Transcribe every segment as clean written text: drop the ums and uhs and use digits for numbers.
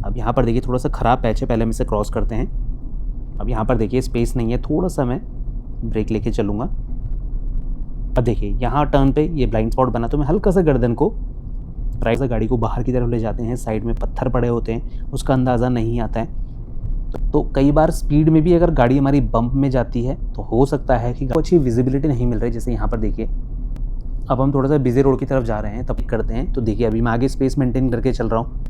अब यहाँ पर देखिए थोड़ा सा ख़राब पैच है, पहले हम इसे क्रॉस करते हैं। अब यहाँ पर देखिए स्पेस नहीं है, थोड़ा सा मैं ब्रेक लेके चलूँगा। अब देखिए यहाँ टर्न पे ये ब्लाइंड स्पॉट बना, तो मैं हल्का सा गर्दन को राइट से गाड़ी को बाहर की तरफ ले जाते हैं। साइड में पत्थर पड़े होते हैं, उसका अंदाज़ा नहीं आता है। तो कई बार स्पीड में भी अगर गाड़ी हमारी बम्प में जाती है तो हो सकता है कि अच्छी विजिबिलिटी नहीं मिल रही। जैसे यहाँ पर देखिए अब हम थोड़ा सा बिजी रोड की तरफ जा रहे हैं, तब करते हैं। तो देखिए अभी मैं आगे स्पेस मेंटेन करके चल रहा हूँ,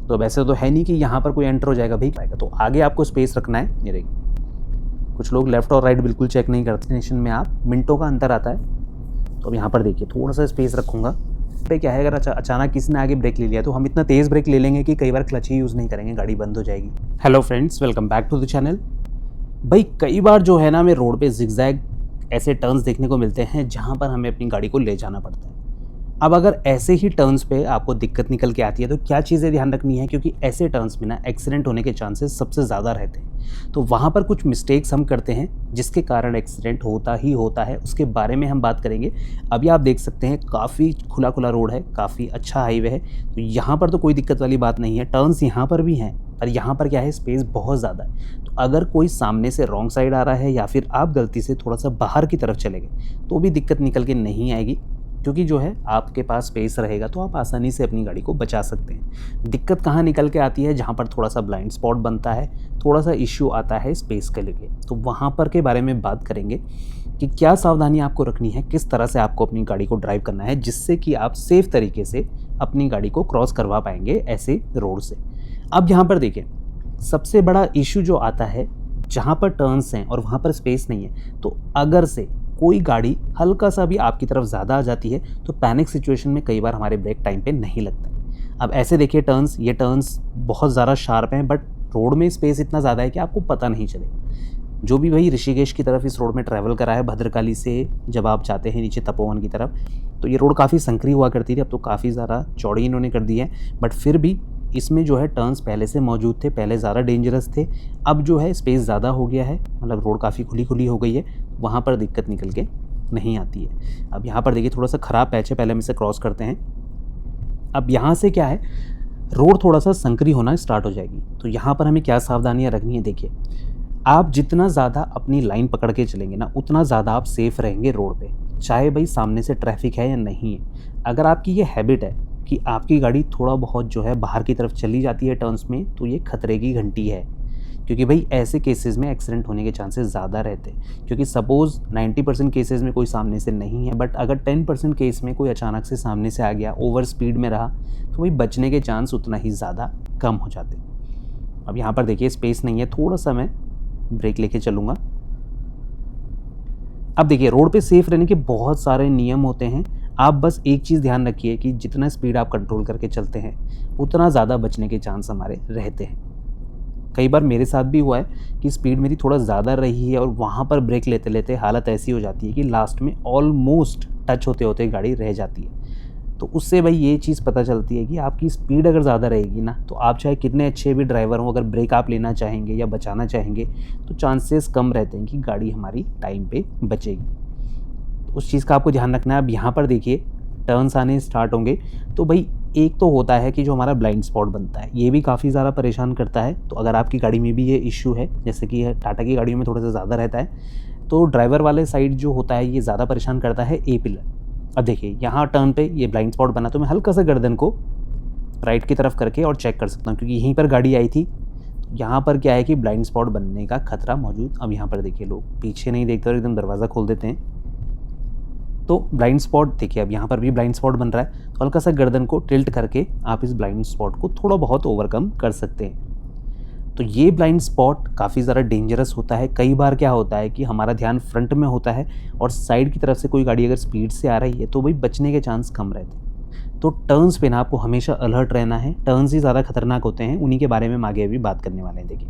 तो वैसे तो है नहीं कि यहाँ पर कोई एंटर हो जाएगा भाई, तो आगे आपको स्पेस रखना है। ये देखिए कुछ लोग लेफ्ट और राइट बिल्कुल चेक नहीं करते, डेस्टिनेशन में आप मिनटों का अंतर आता है। तो अब यहाँ पर देखिए थोड़ा सा स्पेस रखूँगा। पे क्या है, अगर अचानक किसी ने आगे ब्रेक ले लिया तो हम इतना तेज़ ब्रेक ले लेंगे कि कई बार क्लच ही यूज़ नहीं करेंगे, गाड़ी बंद हो जाएगी। Hello friends, welcome back to the channel. भाई कई बार जो है ना, हमें रोड पे जिगजैग ऐसे टर्न्स देखने को मिलते हैं जहाँ पर हमें अपनी गाड़ी को ले जाना पड़ता है। अब अगर ऐसे ही टर्न्स पे आपको दिक्कत निकल के आती है तो क्या चीज़ें ध्यान रखनी है, क्योंकि ऐसे टर्न्स में ना एक्सीडेंट होने के चांसेस सबसे ज़्यादा रहते हैं। तो वहाँ पर कुछ मिस्टेक्स हम करते हैं जिसके कारण एक्सीडेंट होता ही होता है, उसके बारे में हम बात करेंगे। अभी आप देख सकते हैं काफ़ी खुला खुला रोड है, काफ़ी अच्छा हाईवे है, तो यहाँ पर तो कोई दिक्कत वाली बात नहीं है। टर्न्स यहाँ पर भी हैं, पर यहाँ पर क्या है, स्पेस बहुत ज़्यादा है। तो अगर कोई सामने से रॉन्ग साइड आ रहा है या फिर आप गलती से थोड़ा सा बाहर की तरफ चले गए तो भी दिक्कत निकल के नहीं आएगी, क्योंकि जो है आपके पास स्पेस रहेगा तो आप आसानी से अपनी गाड़ी को बचा सकते हैं। दिक्कत कहाँ निकल के आती है, जहाँ पर थोड़ा सा ब्लाइंड स्पॉट बनता है, थोड़ा सा इश्यू आता है स्पेस के लिए, तो वहाँ पर के बारे में बात करेंगे कि क्या सावधानी आपको रखनी है, किस तरह से आपको अपनी गाड़ी को ड्राइव करना है जिससे कि आप सेफ तरीके से अपनी गाड़ी को क्रॉस करवा पाएंगे ऐसे रोड से। अब यहाँ पर देखिए सबसे बड़ा इशू जो आता है, जहाँ पर टर्न्स हैं और वहाँ पर स्पेस नहीं है, तो अगर से कोई गाड़ी हल्का सा भी आपकी तरफ ज़्यादा आ जाती है तो पैनिक सिचुएशन में कई बार हमारे ब्रेक टाइम पे नहीं लगता है। अब ऐसे देखिए टर्न्स, ये टर्न्स बहुत ज़्यादा शार्प हैं, बट रोड में स्पेस इतना ज़्यादा है कि आपको पता नहीं चलेगा। जो भी भाई ऋषिकेश की तरफ इस रोड में ट्रैवल करा है, भद्रकाली से जब आप जाते हैं नीचे तपोवन की तरफ, तो ये रोड काफ़ी संकरी हुआ करती थी, अब तो काफ़ी ज़्यादा चौड़ी इन्होंने कर दी है, बट फिर भी इसमें जो है टर्न्स पहले से मौजूद थे, पहले ज़्यादा डेंजरस थे। अब जो है स्पेस ज़्यादा हो गया है, मतलब रोड काफ़ी खुली खुली हो गई है, वहाँ पर दिक्कत निकल के नहीं आती है। अब यहाँ पर देखिए थोड़ा सा ख़राब पैच है, पहले हम इसे क्रॉस करते हैं। अब यहाँ से क्या है, रोड थोड़ा सा संकरी होना स्टार्ट हो जाएगी, तो यहाँ पर हमें क्या सावधानियाँ रखनी है। देखिए आप जितना ज़्यादा अपनी लाइन पकड़ के चलेंगे ना, उतना ज़्यादा आप सेफ रहेंगे रोड पे, चाहे भाई सामने से ट्रैफिक है या नहीं है। अगर आपकी ये हैबिट है कि आपकी गाड़ी थोड़ा बहुत जो है बाहर की तरफ चली जाती है टर्न्स में, तो ये खतरे की घंटी है, क्योंकि भाई ऐसे केसेस में एक्सीडेंट होने के चांसेस ज़्यादा रहते हैं। क्योंकि सपोज़ 90% केसेस में कोई सामने से नहीं है, बट अगर 10% केस में कोई अचानक से सामने से आ गया, ओवर स्पीड में रहा, तो भाई बचने के चांस उतना ही ज़्यादा कम हो जाते हैं। अब यहाँ पर देखिए स्पेस नहीं है, थोड़ा सा मैं ब्रेक लेके चलूँगा। अब देखिए रोड पे सेफ रहने के बहुत सारे नियम होते हैं, आप बस एक चीज़ ध्यान रखिए कि जितना स्पीड आप कंट्रोल करके चलते हैं उतना ज़्यादा बचने के चांस हमारे रहते हैं। कई बार मेरे साथ भी हुआ है कि स्पीड मेरी थोड़ा ज़्यादा रही है और वहाँ पर ब्रेक लेते लेते हालत ऐसी हो जाती है कि लास्ट में ऑलमोस्ट टच होते होते गाड़ी रह जाती है। तो उससे भाई ये चीज़ पता चलती है कि आपकी स्पीड अगर ज़्यादा रहेगी ना, तो आप चाहे कितने अच्छे भी ड्राइवर हों, अगर ब्रेक आप लेना चाहेंगे या बचाना चाहेंगे तो चांसेस कम रहते हैं कि गाड़ी हमारी टाइम पे बचेगी। तो उस चीज़ का आपको ध्यान रखना है। अब यहाँ पर देखिए टर्न्स आने स्टार्ट होंगे, तो भाई एक तो होता है कि जो हमारा ब्लाइंड स्पॉट बनता है, ये भी काफ़ी ज़्यादा परेशान करता है। तो अगर आपकी गाड़ी में भी ये इश्यू है, जैसे कि टाटा की गाड़ियों में थोड़ा सा ज़्यादा रहता है, तो ड्राइवर वाले साइड जो होता है ये ज़्यादा परेशान करता है ए पिलर। अब देखिए यहाँ टर्न पे ये ब्लाइंड स्पॉट बना, तो मैं हल्का सा गर्दन को राइट की तरफ करके और चेक कर सकता हूँ, क्योंकि यहीं पर गाड़ी आई थी। यहाँ पर क्या है कि ब्लाइंड स्पॉट बनने का खतरा मौजूद। अब यहाँ पर देखिए लोग पीछे नहीं देखते और एकदम दरवाज़ा खोल देते हैं, तो ब्लाइंड स्पॉट देखिए अब यहाँ पर भी ब्लाइंड स्पॉट बन रहा है, तो हल्का सा गर्दन को टिल्ट करके आप इस ब्लाइंड स्पॉट को थोड़ा बहुत ओवरकम कर सकते हैं। तो ये ब्लाइंड स्पॉट काफ़ी ज़्यादा डेंजरस होता है। कई बार क्या होता है कि हमारा ध्यान फ्रंट में होता है और साइड की तरफ से कोई गाड़ी अगर स्पीड से आ रही है तो भाई बचने के चांस कम रहते हैं। तो टर्न्स पे ना आपको हमेशा अलर्ट रहना है, टर्न्स ही ज़्यादा खतरनाक होते हैं, उन्हीं के बारे में हम आगे अभी बात करने वाले हैं। देखिए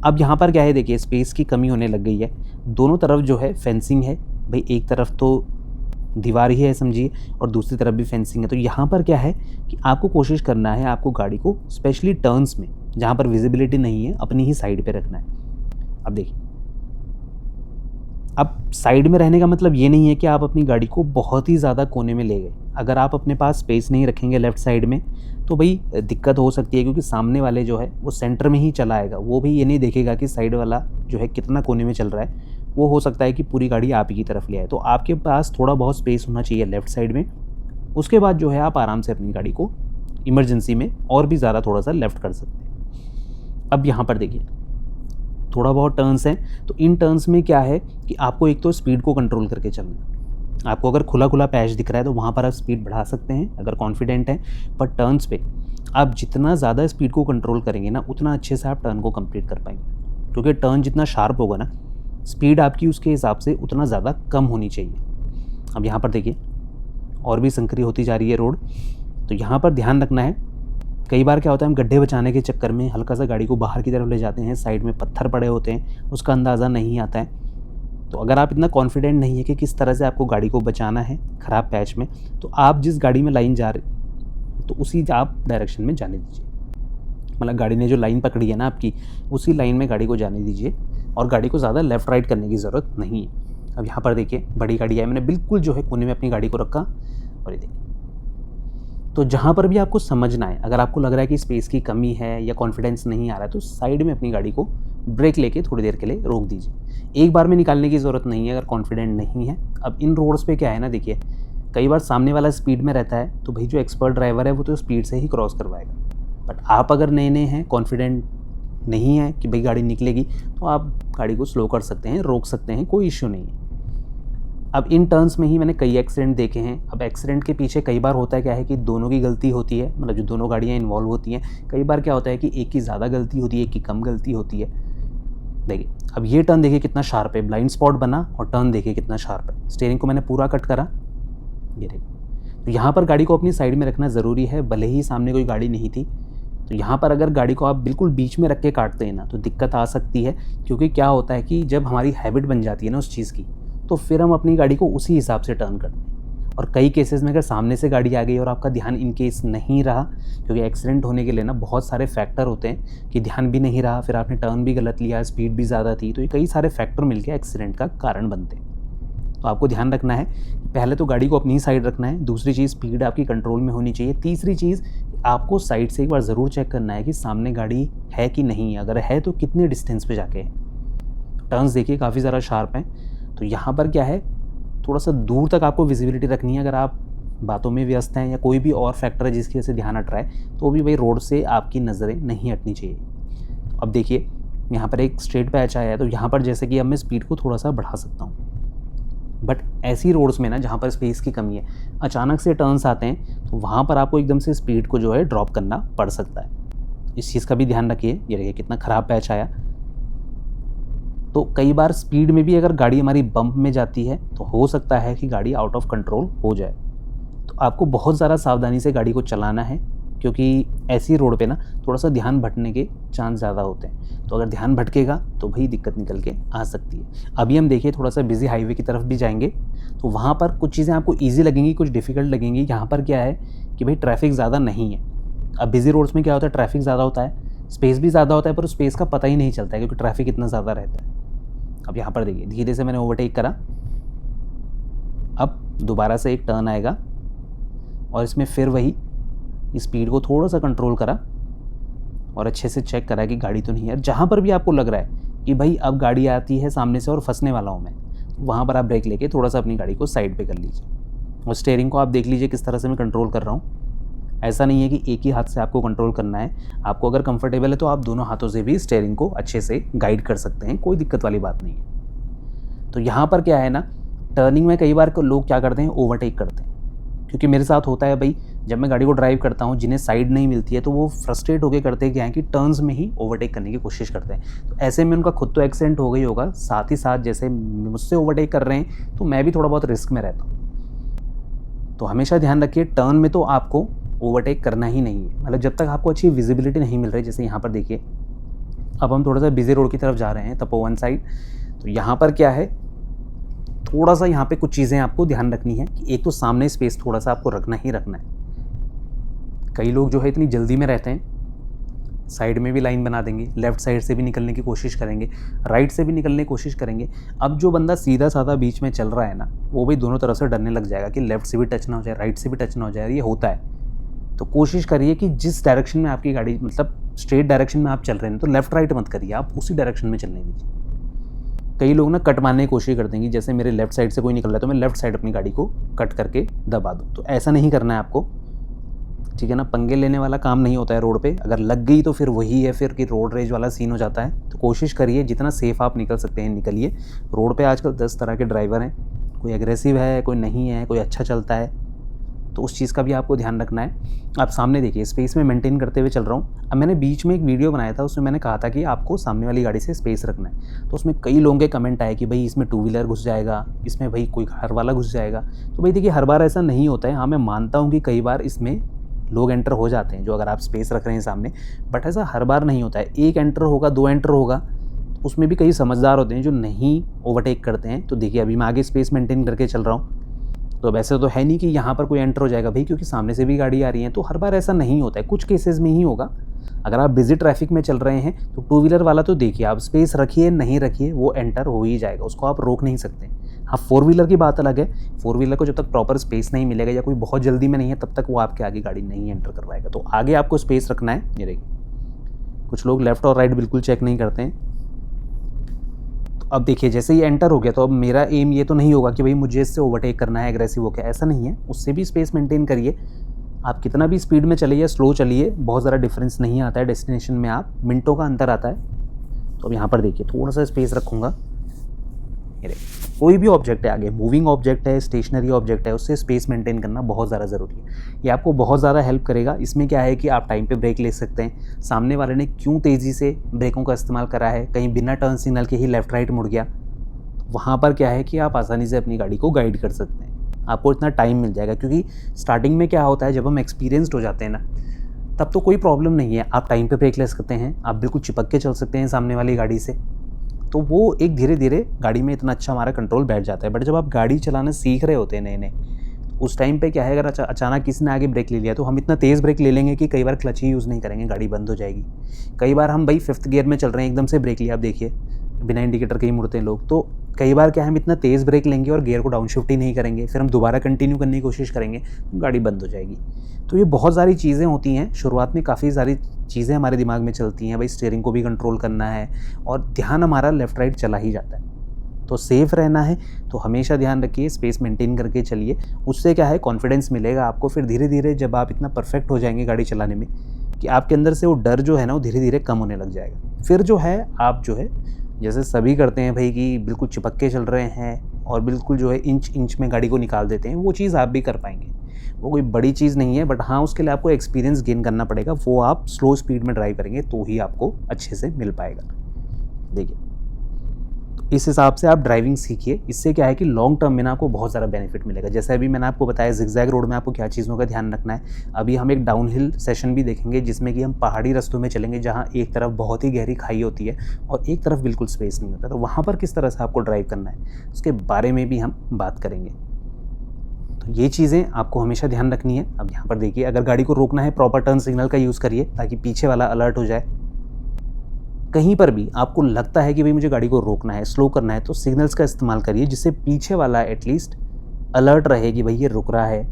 अब यहाँ पर क्या है, देखिए स्पेस की कमी होने लग गई है, दोनों तरफ जो है फेंसिंग है, भाई एक तरफ तो दीवार ही है समझिए और दूसरी तरफ भी फेंसिंग है। तो यहाँ पर क्या है कि आपको कोशिश करना है, आपको गाड़ी को स्पेशली टर्न्स में जहाँ पर विजिबिलिटी नहीं है अपनी ही साइड पे रखना है। अब देखिए अब साइड में रहने का मतलब ये नहीं है कि आप अपनी गाड़ी को बहुत ही ज़्यादा कोने में ले गए, अगर आप अपने पास स्पेस नहीं रखेंगे लेफ़्ट साइड में तो भाई दिक्कत हो सकती है, क्योंकि सामने वाले जो है वो सेंटर में ही चला आएगा, वो भी ये नहीं देखेगा कि साइड वाला जो है कितना कोने में चल रहा है, वो हो सकता है कि पूरी गाड़ी आप ही की तरफ ले आए। तो आपके पास थोड़ा बहुत स्पेस होना चाहिए लेफ़्ट साइड में, उसके बाद जो है आप आराम से अपनी गाड़ी को इमरजेंसी में और भी ज़्यादा थोड़ा सा लेफ़्ट कर सकते हैं। अब यहाँ पर देखिए थोड़ा बहुत टर्न्स हैं, तो इन टर्न्स में क्या है कि आपको एक तो स्पीड को कंट्रोल करके चलना है। आपको अगर खुला खुला पैच दिख रहा है तो वहाँ पर आप स्पीड बढ़ा सकते हैं अगर कॉन्फिडेंट हैं, पर टर्न्स पे आप जितना ज़्यादा स्पीड को कंट्रोल करेंगे ना, उतना अच्छे से आप टर्न को कंप्लीट कर पाएंगे, क्योंकि टर्न जितना शार्प होगा ना, स्पीड आपकी उसके हिसाब से उतना ज़्यादा कम होनी चाहिए। अब यहाँ पर देखिए और भी संकरी होती जा रही है रोड, तो यहाँ पर ध्यान रखना है। कई बार क्या होता है, हम गड्ढे बचाने के चक्कर में हल्का सा गाड़ी को बाहर की तरफ ले जाते हैं, साइड में पत्थर पड़े होते हैं, उसका अंदाज़ा नहीं आता है। तो अगर आप इतना कॉन्फिडेंट नहीं है कि किस तरह से आपको गाड़ी को बचाना है ख़राब पैच में, तो आप जिस गाड़ी में लाइन जा रही तो उसी आप डायरेक्शन में जाने दीजिए। मतलब गाड़ी ने जो लाइन पकड़ी है ना आपकी, उसी लाइन में गाड़ी को जाने दीजिए, और गाड़ी को ज़्यादा लेफ़्ट राइट करने की ज़रूरत नहीं है। अब यहाँ पर देखिए बड़ी गाड़ी है, मैंने बिल्कुल जो है कोने में अपनी गाड़ी को रखा, और ये देखिए। तो जहाँ पर भी आपको समझना है, अगर आपको लग रहा है कि स्पेस की कमी है या कॉन्फिडेंस नहीं आ रहा है, तो साइड में अपनी गाड़ी को ब्रेक लेके थोड़ी देर के लिए रोक दीजिए। एक बार में निकालने की ज़रूरत नहीं है अगर कॉन्फिडेंट नहीं है। अब इन रोड्स पे क्या है ना, देखिए कई बार सामने वाला स्पीड में रहता है, तो भाई जो एक्सपर्ट ड्राइवर है वो तो स्पीड से ही क्रॉस करवाएगा, बट आप अगर नए नए हैं, कॉन्फिडेंट नहीं है कि भाई गाड़ी निकलेगी, तो आप गाड़ी को स्लो कर सकते हैं, रोक सकते हैं, कोई इश्यू नहीं है। अब इन टर्न्स में ही मैंने कई एक्सीडेंट देखे हैं। अब एक्सीडेंट के पीछे कई बार होता है क्या है कि दोनों की गलती होती है, मतलब जो दोनों गाड़ियाँ इन्वॉल्व होती हैं। कई बार क्या होता है कि एक की ज़्यादा गलती होती है, एक की कम गलती होती है। देखिए अब ये टर्न देखिए कितना शार्प है, ब्लाइंड स्पॉट बना, और टर्न देखिए कितना शार्प है। स्टीयरिंग को मैंने पूरा कट करा, ये देखिए। तो यहाँ पर गाड़ी को अपनी साइड में रखना ज़रूरी है, भले ही सामने कोई गाड़ी नहीं थी। तो यहाँ पर अगर गाड़ी को आप बिल्कुल बीच में रख के काटते हैं ना, तो दिक्कत आ सकती है, क्योंकि क्या होता है कि जब हमारी हैबिट बन जाती है ना उस चीज़ की, तो फिर हम अपनी गाड़ी को उसी हिसाब से टर्न करते हैं। और कई केसेस में अगर सामने से गाड़ी आ गई और आपका ध्यान इन केस नहीं रहा, क्योंकि एक्सीडेंट होने के लिए ना बहुत सारे फैक्टर होते हैं कि ध्यान भी नहीं रहा, फिर आपने टर्न भी गलत लिया, स्पीड भी ज़्यादा थी, तो ये कई सारे फैक्टर मिलकर एक्सीडेंट का कारण बनते हैं। तो आपको ध्यान रखना है, पहले तो गाड़ी को अपनी साइड रखना है, दूसरी चीज़ स्पीड आपकी कंट्रोल में होनी चाहिए, तीसरी चीज़ आपको साइड से एक बार ज़रूर चेक करना है कि सामने गाड़ी है कि नहीं, अगर है तो कितने डिस्टेंस पे जाके है। टर्न्स देखिए काफ़ी ज़्यादा शार्प हैं, तो यहाँ पर क्या है, थोड़ा सा दूर तक आपको विजिबिलिटी रखनी है। अगर आप बातों में व्यस्त हैं या कोई भी और फैक्टर है जिसकी वजह से ध्यान हट रहा है, तो भी भाई रोड से आपकी नज़रें नहीं हटनी चाहिए। अब देखिए यहाँ पर एक स्ट्रेट पैच आया है, तो यहाँ पर जैसे कि अब मैं स्पीड को थोड़ा सा बढ़ा सकता हूँ, बट ऐसी रोड्स में ना जहाँ पर स्पेस की कमी है, अचानक से टर्न्स आते हैं, तो वहाँ पर आपको एकदम से स्पीड को जो है ड्रॉप करना पड़ सकता है। इस चीज़ का भी ध्यान रखिए। ये देखिए कितना ख़राब पैच आया। तो कई बार स्पीड में भी अगर गाड़ी हमारी बम्प में जाती है, तो हो सकता है कि गाड़ी आउट ऑफ कंट्रोल हो जाए। तो आपको बहुत ज़्यादा सावधानी से गाड़ी को चलाना है, क्योंकि ऐसी रोड पे ना थोड़ा सा ध्यान भटकने के चांस ज़्यादा होते हैं। तो अगर ध्यान भटकेगा तो भाई दिक्कत निकल के आ सकती है। अभी हम देखिए थोड़ा सा बिजी हाईवे की तरफ भी जाएंगे, तो वहाँ पर कुछ चीज़ें आपको ईजी लगेंगी, कुछ डिफ़िकल्ट लगेंगी। यहाँ पर क्या है कि भाई ट्रैफिक ज़्यादा नहीं है। अब बिजी रोड्स में क्या होता है, ट्रैफिक ज़्यादा होता है, स्पेस भी ज़्यादा होता है, पर उस स्पेस का पता ही नहीं चलता है क्योंकि ट्रैफिक इतना ज़्यादा रहता है। अब यहाँ पर देखिए धीरे से मैंने ओवरटेक करा, अब दोबारा से एक टर्न आएगा और इसमें फिर वही स्पीड को थोड़ा सा कंट्रोल करा और अच्छे से चेक करा कि गाड़ी तो नहीं है। जहाँ पर भी आपको लग रहा है कि भाई अब गाड़ी आती है सामने से और फंसने वाला हूँ मैं, वहाँ पर आप ब्रेक लेके थोड़ा सा अपनी गाड़ी को साइड पे कर लीजिए। और स्टीयरिंग को आप देख लीजिए किस तरह से मैं कंट्रोल कर रहा हूँ। ऐसा नहीं है कि एक ही हाथ से आपको कंट्रोल करना है, आपको अगर कंफर्टेबल है तो आप दोनों हाथों से भी स्टीयरिंग को अच्छे से गाइड कर सकते हैं, कोई दिक्कत वाली बात नहीं है। तो यहाँ पर क्या है ना, टर्निंग में कई बार लोग क्या करते हैं, ओवरटेक करते हैं। क्योंकि मेरे साथ होता है भाई, जब मैं गाड़ी को ड्राइव करता हूँ, जिन्हें साइड नहीं मिलती है तो वो फ्रस्ट्रेट होकर करते क्या है कि टर्न्स में ही ओवरटेक करने की कोशिश करते हैं। तो ऐसे में उनका खुद तो एक्सीडेंट हो गई होगा, साथ ही साथ जैसे मुझसे ओवरटेक कर रहे हैं तो मैं भी थोड़ा बहुत रिस्क में रहता हूँ। तो हमेशा ध्यान रखिए, टर्न में तो आपको ओवरटेक करना ही नहीं है, मतलब जब तक आपको अच्छी विजिबिलिटी नहीं मिल रही। जैसे यहाँ पर देखिए, अब हम थोड़ा सा बिजी रोड की तरफ जा रहे हैं, तपोवन साइड। तो यहाँ पर क्या है, थोड़ा सा यहाँ पे कुछ चीज़ें आपको ध्यान रखनी है कि एक तो सामने स्पेस थोड़ा सा आपको रखना ही रखना है। कई लोग जो है इतनी जल्दी में रहते हैं साइड में भी लाइन बना देंगे, लेफ्ट साइड से भी निकलने की कोशिश करेंगे, राइट से भी निकलने की कोशिश करेंगे। अब जो बंदा सीधा साधा बीच में चल रहा है ना, वो भी दोनों तरफ से डरने लग जाएगा कि लेफ्ट से भी टच ना हो जाए, राइट से भी टच ना हो जाए, ये होता है। तो कोशिश करिए कि जिस डायरेक्शन में आपकी गाड़ी, मतलब स्ट्रेट डायरेक्शन में आप चल रहे हैं, तो लेफ्ट राइट मत करिए, आप उसी डायरेक्शन में चलने दीजिए। कई लोग ना कट मारने की कोशिश करते हैं कि जैसे मेरे लेफ्ट साइड से कोई निकल रहा है तो मैं लेफ्ट साइड अपनी गाड़ी को कट करके दबा दूँ, तो ऐसा नहीं करना है आपको, ठीक है ना। पंगे लेने वाला काम नहीं होता है रोड पे, अगर लग गई तो फिर वही है फिर कि रोड रेज वाला सीन हो जाता है। तो कोशिश करिए जितना सेफ़ आप निकल सकते हैं निकलिए। रोड पे आजकल 10 तरह के ड्राइवर हैं, कोई एग्रेसिव है, कोई नहीं है, कोई अच्छा चलता है, तो उस चीज़ का भी आपको ध्यान रखना है। आप सामने देखिए, स्पेस में मेंटेन करते हुए चल रहा हूँ। अब मैंने बीच में एक वीडियो बनाया था, उसमें मैंने कहा था कि आपको सामने वाली गाड़ी से स्पेस रखना है, तो उसमें कई लोगों के कमेंट आए कि भाई इसमें टू व्हीलर घुस जाएगा, इसमें भाई कोई कार वाला घुस जाएगा। तो भाई देखिए, हर बार ऐसा नहीं होता है। हाँ, मैं मानता हूँ कि कई बार इसमें लोग एंटर हो जाते हैं जो अगर आप स्पेस रख रहे हैं सामने, बट ऐसा हर बार नहीं होता है। एक एंटर होगा, 2 एंटर होगा, उसमें भी कई समझदार होते हैं जो नहीं ओवरटेक करते हैं। तो देखिए, अभी मैं आगे स्पेस मेंटेन करके चल रहा हूँ, तो वैसे तो है नहीं कि यहाँ पर कोई एंटर हो जाएगा भाई, क्योंकि सामने से भी गाड़ी आ रही है। तो हर बार ऐसा नहीं होता है, कुछ केसेस में ही होगा। अगर आप बिजी ट्रैफिक में चल रहे हैं तो टू व्हीलर वाला तो देखिए, आप स्पेस रखिए नहीं रखिए, वो एंटर हो ही जाएगा, उसको आप रोक नहीं सकते। हाँ, 4 व्हीलर की बात अलग है। 4 व्हीलर को जब तक प्रॉपर स्पेस नहीं मिलेगा या कोई बहुत जल्दी में नहीं है, तब तक वो आपके आगे गाड़ी नहीं एंटर करवाएगा। तो आगे आपको स्पेस रखना है। ये देखिए, कुछ लोग लेफ्ट और राइट बिल्कुल चेक नहीं करते हैं। तो अब देखिए, जैसे ये एंटर हो गया, तो अब मेरा एम ये तो नहीं होगा कि भाई मुझे इससे ओवरटेक करना है एग्रेसिव होकर, ऐसा नहीं है। उससे भी स्पेस मेंटेन करिए। आप कितना भी स्पीड में चलिए या स्लो चलिए, बहुत ज़्यादा डिफरेंस नहीं आता है। डेस्टिनेशन में आप मिनटों का अंतर आता है। तो अब यहाँ पर देखिए, थोड़ा सा स्पेस रखूँगा। ये देखिए, कोई भी ऑब्जेक्ट है आगे, मूविंग ऑब्जेक्ट है, स्टेशनरी ऑब्जेक्ट है, उससे स्पेस मेंटेन करना बहुत ज़्यादा ज़रूरी है। ये आपको बहुत ज़्यादा हेल्प करेगा। इसमें क्या है कि आप टाइम पे ब्रेक ले सकते हैं। सामने वाले ने क्यों तेज़ी से ब्रेकों का इस्तेमाल करा है, कहीं बिना टर्न सिग्नल के ही लेफ्ट राइट मुड़ गया, वहाँ पर क्या है कि आप आसानी से अपनी गाड़ी को गाइड कर सकते हैं। आपको इतना टाइम मिल जाएगा, क्योंकि स्टार्टिंग में क्या होता है, जब हम एक्सपीरियंस्ड हो जाते हैं ना, तब तो कोई प्रॉब्लम नहीं है। आप टाइम पे ब्रेक ले सकते हैं, आप बिल्कुल चिपक के चल सकते हैं सामने वाली गाड़ी से। तो वो एक धीरे धीरे गाड़ी में इतना अच्छा हमारा कंट्रोल बैठ जाता है। बट जब आप गाड़ी चलाना सीख रहे होते हैं नए नए, उस टाइम पे क्या है, अगर अचानक किसी ने आगे ब्रेक ले लिया, तो हम इतना तेज़ ब्रेक ले लेंगे कि कई बार क्लच ही यूज़ नहीं करेंगे, गाड़ी बंद हो जाएगी। कई बार हम भाई 5th गियर में चल रहे हैं, एकदम से ब्रेक लिया, आप देखिए बिना इंडिकेटर के ही मुड़ते हैं लोग। तो कई बार क्या है, हम इतना तेज़ ब्रेक लेंगे और गियर को डाउन शिफ्ट ही नहीं करेंगे, फिर हम दोबारा कंटिन्यू करने की कोशिश करेंगे, तो गाड़ी बंद हो जाएगी। तो ये बहुत सारी चीज़ें होती हैं। शुरुआत में काफ़ी सारी चीज़ें हमारे दिमाग में चलती हैं, भाई स्टीयरिंग को भी कंट्रोल करना है और ध्यान हमारा लेफ़्ट राइट चला ही जाता है। तो सेफ़ रहना है तो हमेशा ध्यान रखिए, स्पेस मेंटेन करके चलिए। उससे क्या है, कॉन्फिडेंस मिलेगा आपको। फिर धीरे धीरे जब आप इतना परफेक्ट हो जाएंगे गाड़ी चलाने में कि आपके अंदर से वो डर जो है ना, वो धीरे धीरे कम होने लग जाएगा। फिर जो है, आप जो है जैसे सभी करते हैं भाई कि बिल्कुल चिपक के चल रहे हैं और बिल्कुल जो है इंच इंच में गाड़ी को निकाल देते हैं, वो चीज़ आप भी कर पाएंगे। वो कोई बड़ी चीज़ नहीं है, बट हाँ, उसके लिए आपको एक्सपीरियंस गेन करना पड़ेगा। वो आप स्लो स्पीड में ड्राइव करेंगे तो ही आपको अच्छे से मिल पाएगा। देखिए, तो इस हिसाब से आप ड्राइविंग सीखिए। इससे क्या है कि लॉन्ग टर्म में ना आपको बहुत ज़्यादा बेनिफिट मिलेगा। जैसे अभी मैंने आपको बताया जिगजैग रोड में आपको क्या चीज़ों का ध्यान रखना है। अभी हम एक डाउनहिल सेशन भी देखेंगे, जिसमें कि हम पहाड़ी रास्तों में चलेंगे, जहाँ एक तरफ बहुत ही गहरी खाई होती है और एक तरफ बिल्कुल स्पेस नहीं होता। तो वहाँ पर किस तरह से आपको ड्राइव करना है, उसके बारे में भी हम बात करेंगे। तो ये चीज़ें आपको हमेशा ध्यान रखनी है। अब यहाँ पर देखिए, अगर गाड़ी को रोकना है, प्रॉपर टर्न सिग्नल का यूज़ करिए ताकि पीछे वाला अलर्ट हो जाए। कहीं पर भी आपको लगता है कि भाई मुझे गाड़ी को रोकना है, स्लो करना है, तो सिग्नल्स का इस्तेमाल करिए, जिससे पीछे वाला एटलीस्ट अलर्ट रहे कि भाई ये रुक रहा है,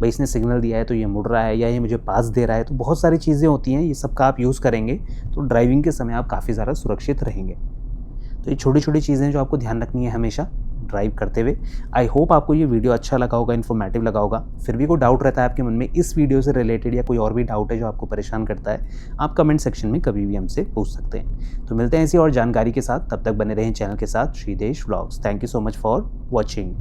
भाई इसने सिग्नल दिया है तो ये मुड़ रहा है, या ये मुझे पास दे रहा है। तो बहुत सारी चीज़ें होती हैं, ये सब का आप यूज़ करेंगे तो ड्राइविंग के समय आप काफ़ी ज़्यादा सुरक्षित रहेंगे। तो ये छोटी छोटी चीज़ें जो आपको ध्यान रखनी है हमेशा ड्राइव करते हुए। आई होप आपको ये वीडियो अच्छा लगा होगा, इन्फॉर्मेटिव लगा होगा। फिर भी कोई डाउट रहता है आपके मन में इस वीडियो से रिलेटेड, या कोई और भी डाउट है जो आपको परेशान करता है, आप कमेंट सेक्शन में कभी भी हमसे पूछ सकते हैं। तो मिलते हैं ऐसी और जानकारी के साथ, तब तक बने रहें चैनल के साथ, Shridesh vlogs. Thank you so much for watching.